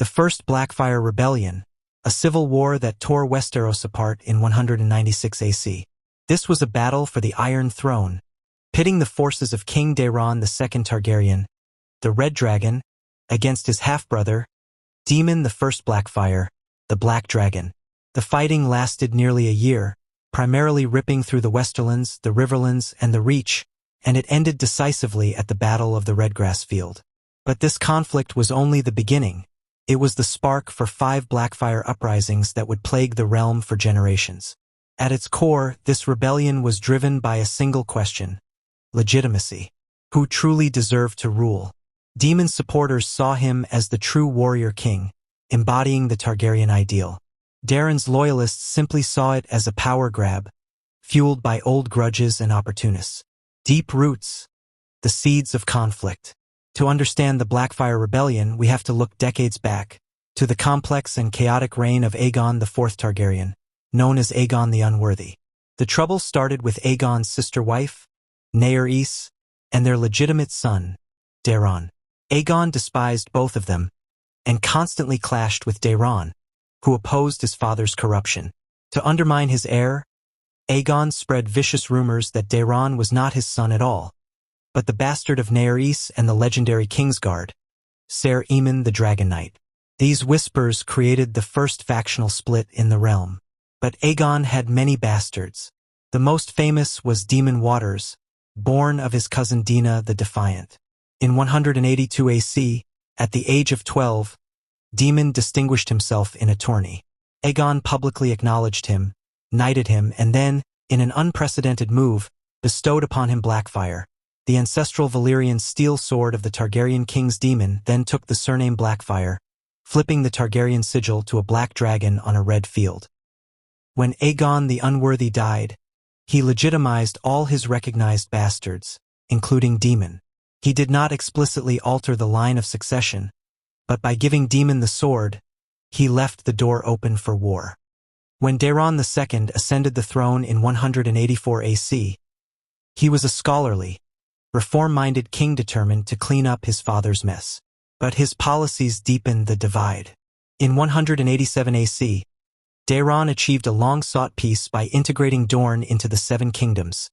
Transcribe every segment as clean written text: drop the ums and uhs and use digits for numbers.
The First Blackfyre Rebellion, a civil war that tore Westeros apart in 196 AC. This was a battle for the Iron Throne, pitting the forces of King Daeron II Targaryen, the Red Dragon, against his half-brother, Daemon the First Blackfyre, the Black Dragon. The fighting lasted nearly a year, primarily ripping through the Westerlands, the Riverlands, and the Reach, and it ended decisively at the Battle of the Redgrass Field. But this conflict was only the beginning. It was the spark for 5 Blackfyre uprisings that would plague the realm for generations. At its core, this rebellion was driven by a single question: legitimacy. Who truly deserved to rule? Daemon's supporters saw him as the true warrior king, embodying the Targaryen ideal. Daeron's loyalists simply saw it as a power grab, fueled by old grudges and opportunists. Deep roots, the seeds of conflict. To understand the Blackfyre Rebellion, we have to look decades back, to the complex and chaotic reign of Aegon IV Targaryen, known as Aegon the Unworthy. The trouble started with Aegon's sister wife, Naerys, and their legitimate son, Daeron. Aegon despised both of them, and constantly clashed with Daeron, who opposed his father's corruption. To undermine his heir, Aegon spread vicious rumors that Daeron was not his son at all, but the bastard of Naerys and the legendary Kingsguard, Ser Aemon the Dragon Knight. These whispers created the first factional split in the realm. But Aegon had many bastards. The most famous was Daemon Waters, born of his cousin Dina the Defiant. In 182 AC, at the age of 12, Daemon distinguished himself in a tourney. Aegon publicly acknowledged him, knighted him, and then, in an unprecedented move, bestowed upon him Blackfyre. The ancestral Valyrian steel sword of the Targaryen king's Daemon then took the surname Blackfyre, flipping the Targaryen sigil to a black dragon on a red field. When Aegon the Unworthy died, he legitimized all his recognized bastards, including Daemon. He did not explicitly alter the line of succession, but by giving Daemon the sword, he left the door open for war. When Daeron II ascended the throne in 184 AC, he was a scholarly, reform-minded king determined to clean up his father's mess. But his policies deepened the divide. In 187 AC, Daeron achieved a long-sought peace by integrating Dorne into the Seven Kingdoms,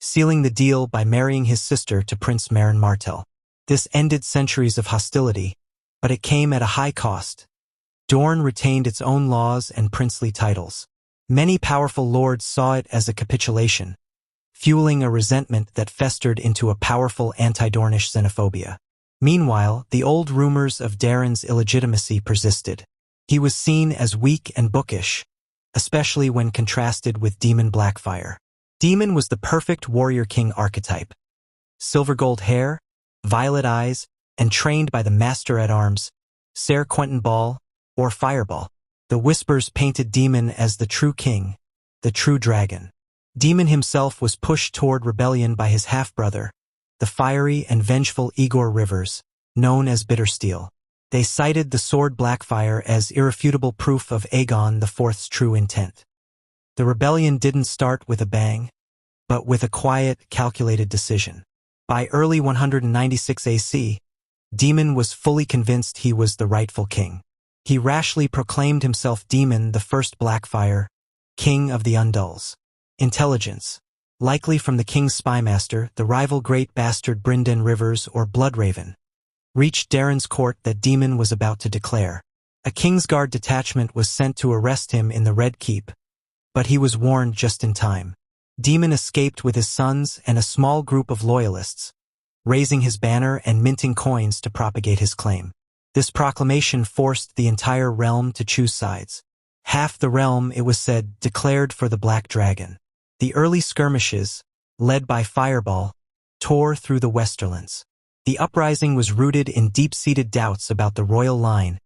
sealing the deal by marrying his sister to Prince Meryn Martell. This ended centuries of hostility, but it came at a high cost. Dorne retained its own laws and princely titles. Many powerful lords saw it as a capitulation, fueling a resentment that festered into a powerful anti-Dornish xenophobia. Meanwhile, the old rumors of Daeron's illegitimacy persisted. He was seen as weak and bookish, especially when contrasted with Daemon Blackfyre. Daemon was the perfect warrior king archetype. Silver gold hair, violet eyes, and trained by the master-at-arms, Ser Quentyn Ball, or Fireball. The whispers painted Daemon as the true king, the true dragon. Daemon himself was pushed toward rebellion by his half-brother, the fiery and vengeful Igor Rivers, known as Bittersteel. They cited the sword Blackfyre as irrefutable proof of Aegon IV's true intent. The rebellion didn't start with a bang, but with a quiet, calculated decision. By early 196 AC, Daemon was fully convinced he was the rightful king. He rashly proclaimed himself Daemon the First Blackfyre, King of the Undulls. Intelligence, likely from the king's spymaster, the rival great bastard Brynden Rivers or Bloodraven, reached Daeron's court that Daemon was about to declare. A Kingsguard detachment was sent to arrest him in the Red Keep, but he was warned just in time. Daemon escaped with his sons and a small group of loyalists, raising his banner and minting coins to propagate his claim. This proclamation forced the entire realm to choose sides. Half the realm, it was said, declared for the Black Dragon. The early skirmishes, led by Fireball, tore through the Westerlands. The uprising was rooted in deep-seated doubts about the royal line,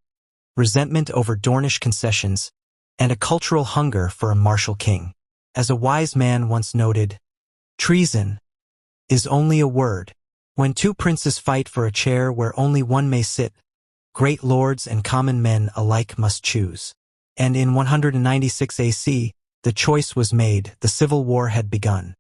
resentment over Dornish concessions, and a cultural hunger for a martial king. As a wise man once noted, treason is only a word. When two princes fight for a chair where only one may sit, great lords and common men alike must choose. And in 196 AC, the choice was made. The civil war had begun.